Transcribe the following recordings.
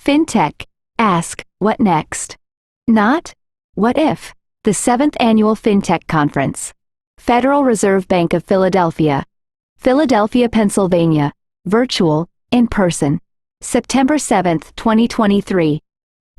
Fintech. Ask, what next? Not, what if? The 7th Annual Fintech Conference. Federal Reserve Bank of Philadelphia. Philadelphia, Pennsylvania. Virtual, in person. September 7, 2023.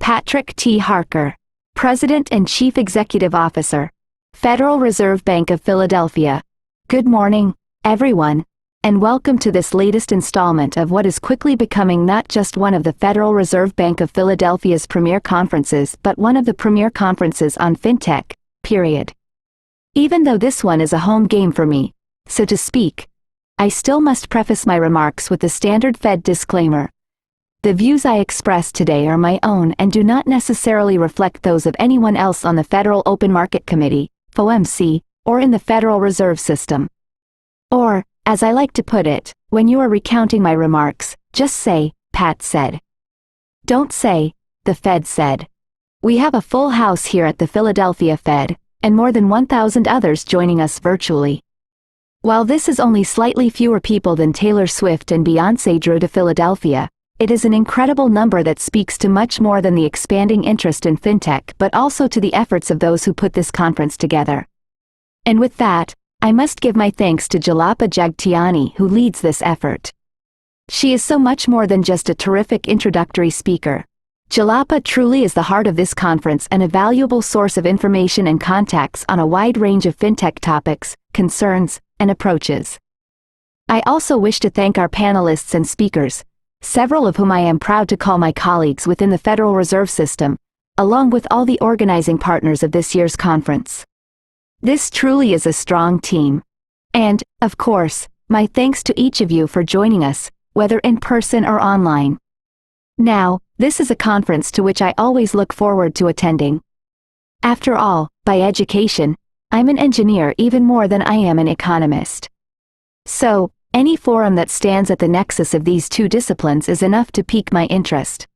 Patrick T. Harker, President and Chief Executive Officer. Federal Reserve Bank of Philadelphia. Good morning, everyone, and welcome to this latest installment of what is quickly becoming not just one of the Federal Reserve Bank of Philadelphia's premier conferences but one of the premier conferences on fintech, period. Even though this one is a home game for me, so to speak, I still must preface my remarks with the standard Fed disclaimer. The views I express today are my own and do not necessarily reflect those of anyone else on the Federal Open Market Committee, FOMC, or in the Federal Reserve System. Or, as I like to put it, when you are recounting my remarks, just say, Pat said. Don't say, the Fed said. We have a full house here at the Philadelphia Fed, and more than 1,000 others joining us virtually. While this is only slightly fewer people than Taylor Swift and Beyoncé drew to Philadelphia, it is an incredible number that speaks to much more than the expanding interest in fintech but also to the efforts of those who put this conference together. And with that, I must give my thanks to Julapa Jagtiani who leads this effort. She is so much more than just a terrific introductory speaker. Julapa truly is the heart of this conference and a valuable source of information and contacts on a wide range of fintech topics, concerns, and approaches. I also wish to thank our panelists and speakers, several of whom I am proud to call my colleagues within the Federal Reserve System, along with all the organizing partners of this year's conference. This truly is a strong team. And, of course, my thanks to each of you for joining us, whether in person or online. Now, this is a conference to which I always look forward to attending. After all, by education, I'm an engineer even more than I am an economist. So, any forum that stands at the nexus of these two disciplines is enough to pique my interest.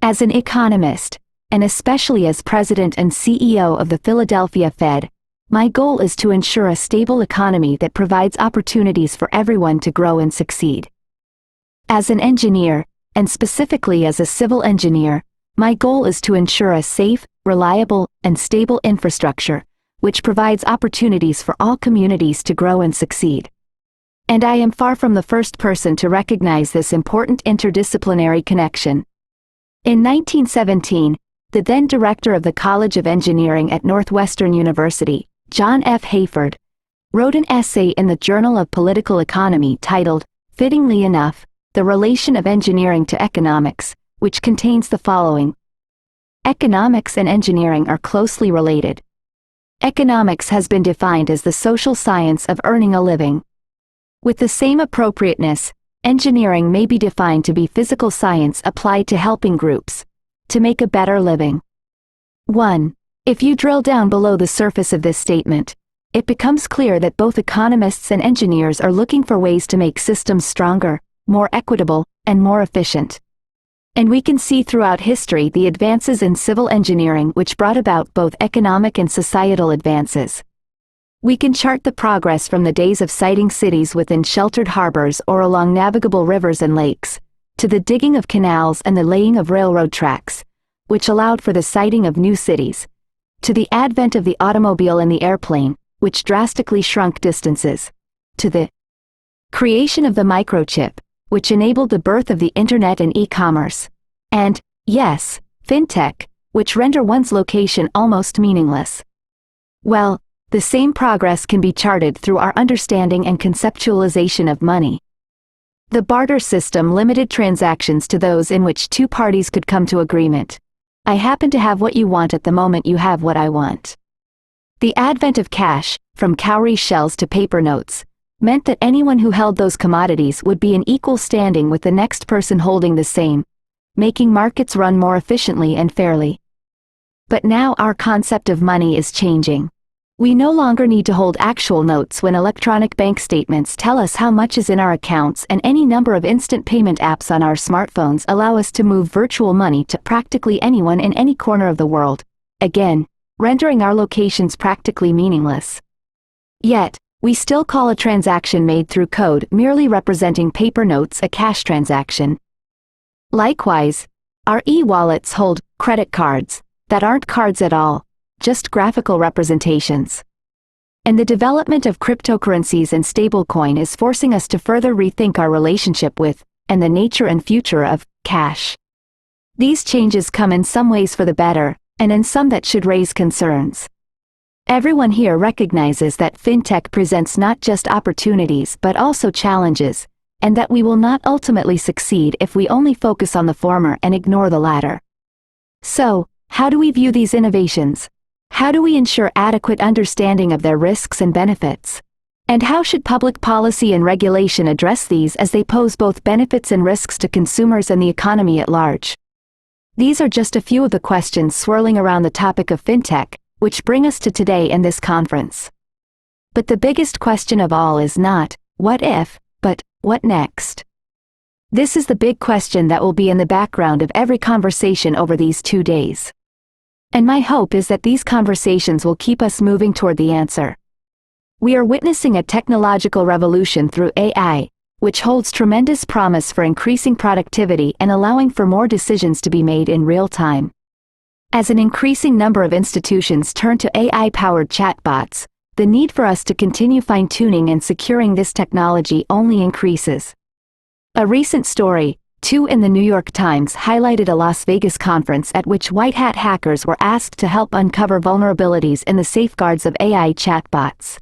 As an economist, and especially as President and CEO of the Philadelphia Fed, my goal is to ensure a stable economy that provides opportunities for everyone to grow and succeed. As an engineer, and specifically as a civil engineer, my goal is to ensure a safe, reliable, and stable infrastructure, which provides opportunities for all communities to grow and succeed. And I am far from the first person to recognize this important interdisciplinary connection. In 1917, the then director of the College of Engineering at Northwestern University, John F. Hayford, wrote an essay in the Journal of Political Economy titled, fittingly enough, The Relation of Engineering to Economics, which contains the following. Economics and engineering are closely related. Economics has been defined as the social science of earning a living. With the same appropriateness, engineering may be defined to be physical science applied to helping groups to make a better living. 1. If you drill down below the surface of this statement, it becomes clear that both economists and engineers are looking for ways to make systems stronger, more equitable, and more efficient. And we can see throughout history the advances in civil engineering which brought about both economic and societal advances. We can chart the progress from the days of siting cities within sheltered harbors or along navigable rivers and lakes, to the digging of canals and the laying of railroad tracks, which allowed for the siting of new cities, to the advent of the automobile and the airplane, which drastically shrunk distances, to the creation of the microchip, which enabled the birth of the internet and e-commerce, and, yes, fintech, which render one's location almost meaningless. Well, the same progress can be charted through our understanding and conceptualization of money. The barter system limited transactions to those in which two parties could come to agreement. I happen to have what you want at the moment you have what I want. The advent of cash, from cowrie shells to paper notes, meant that anyone who held those commodities would be in equal standing with the next person holding the same, making markets run more efficiently and fairly. But now our concept of money is changing. We no longer need to hold actual notes when electronic bank statements tell us how much is in our accounts, and any number of instant payment apps on our smartphones allow us to move virtual money to practically anyone in any corner of the world, again, rendering our locations practically meaningless. Yet, we still call a transaction made through code merely representing paper notes a cash transaction. Likewise, Our e-wallets hold credit cards that aren't cards at all, just graphical representations. And the development of cryptocurrencies and stablecoin is forcing us to further rethink our relationship with, and the nature and future of, cash. These changes come in some ways for the better, and in some that should raise concerns. Everyone here recognizes that fintech presents not just opportunities but also challenges, and that we will not ultimately succeed if we only focus on the former and ignore the latter. So, how do we view these innovations? How do we ensure adequate understanding of their risks and benefits? And how should public policy and regulation address these as they pose both benefits and risks to consumers and the economy at large? These are just a few of the questions swirling around the topic of fintech, which bring us to today and this conference. But the biggest question of all is not, what if, but, what next? This is the big question that will be in the background of every conversation over these 2 days. And my hope is that these conversations will keep us moving toward the answer. We are witnessing a technological revolution through AI, which holds tremendous promise for increasing productivity and allowing for more decisions to be made in real time. As an increasing number of institutions turn to AI-powered chatbots, the need for us to continue fine-tuning and securing this technology only increases. A recent story, too, in the New York Times highlighted a Las Vegas conference at which white-hat hackers were asked to help uncover vulnerabilities in the safeguards of AI chatbots.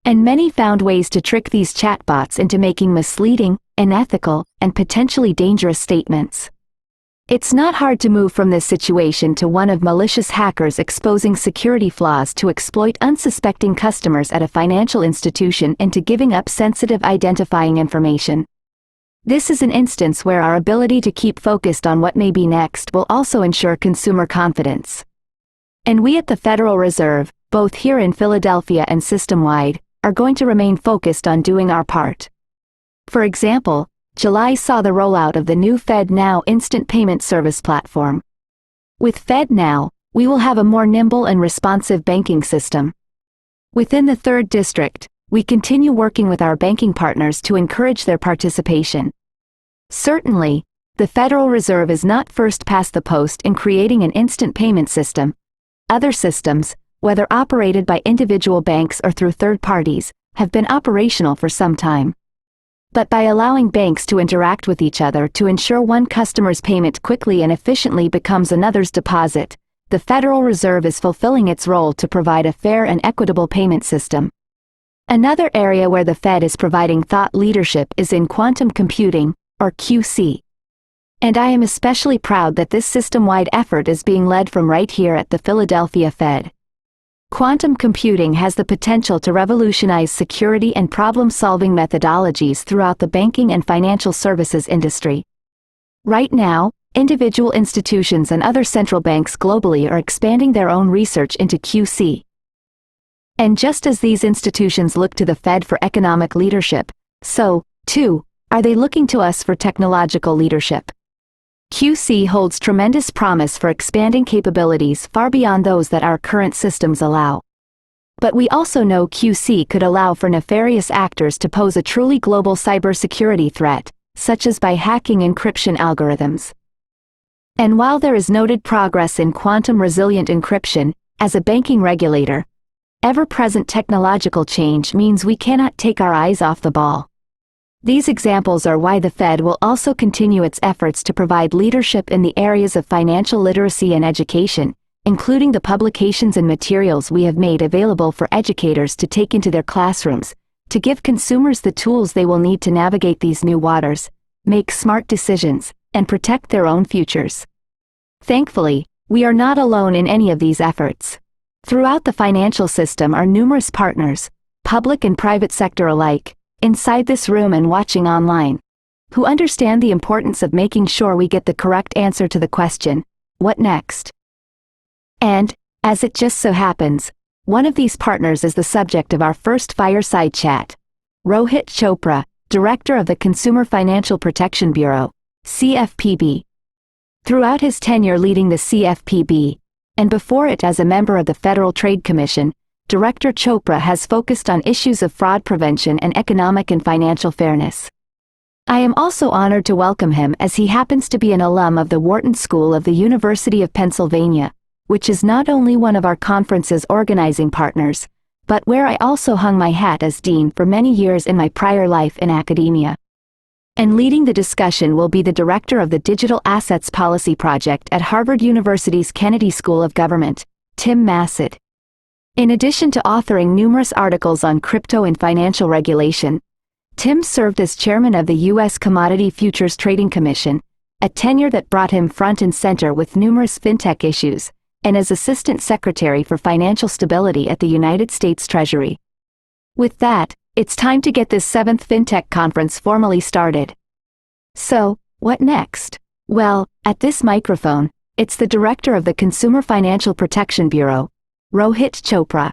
And many found ways to trick these chatbots into making misleading, unethical, and potentially dangerous statements. It's not hard to move from this situation to one of malicious hackers exposing security flaws to exploit unsuspecting customers at a financial institution into giving up sensitive identifying information. This is an instance where our ability to keep focused on what may be next will also ensure consumer confidence. And we at the Federal Reserve, both here in Philadelphia and system-wide, are going to remain focused on doing our part. For example, July saw the rollout of the new FedNow instant payment service platform. With FedNow, we will have a more nimble and responsive banking system. Within the 3rd District, we continue working with our banking partners to encourage their participation. Certainly, the Federal Reserve is not first past the post in creating an instant payment system. Other systems, whether operated by individual banks or through third parties, have been operational for some time. But by allowing banks to interact with each other to ensure one customer's payment quickly and efficiently becomes another's deposit, the Federal Reserve is fulfilling its role to provide a fair and equitable payment system. Another area where the Fed is providing thought leadership is in quantum computing, or QC. And I am especially proud that this system-wide effort is being led from right here at the Philadelphia Fed. Quantum computing has the potential to revolutionize security and problem-solving methodologies throughout the banking and financial services industry. Right now, individual institutions and other central banks globally are expanding their own research into QC. And just as these institutions look to the Fed for economic leadership, so, too, are they looking to us for technological leadership. QC holds tremendous promise for expanding capabilities far beyond those that our current systems allow. But we also know QC could allow for nefarious actors to pose a truly global cybersecurity threat, such as by hacking encryption algorithms. And while there is noted progress in quantum-resilient encryption, as a banking regulator, ever-present technological change means we cannot take our eyes off the ball. These examples are why the Fed will also continue its efforts to provide leadership in the areas of financial literacy and education, including the publications and materials we have made available for educators to take into their classrooms, to give consumers the tools they will need to navigate these new waters, make smart decisions, and protect their own futures. Thankfully, we are not alone in any of these efforts. Throughout the financial system are numerous partners, public and private sector alike, inside this room and watching online, who understand the importance of making sure we get the correct answer to the question, what next? And, as it just so happens, one of these partners is the subject of our first fireside chat. Rohit Chopra, Director of the Consumer Financial Protection Bureau, CFPB. Throughout his tenure leading the CFPB, and before it as a member of the Federal Trade Commission, Director Chopra has focused on issues of fraud prevention and economic and financial fairness. I am also honored to welcome him as he happens to be an alum of the Wharton School of the University of Pennsylvania, which is not only one of our conference's organizing partners, but where I also hung my hat as dean for many years in my prior life in academia. And leading the discussion will be the director of the Digital Assets Policy Project at Harvard University's Kennedy School of Government, Tim Massad. In addition to authoring numerous articles on crypto and financial regulation, Tim served as chairman of the U.S. Commodity Futures Trading Commission, a tenure that brought him front and center with numerous fintech issues, and as assistant secretary for financial stability at the United States Treasury. With that, it's time to get this 7th Fintech conference formally started. So, what next? Well, at this microphone, it's the director of the Consumer Financial Protection Bureau, Rohit Chopra,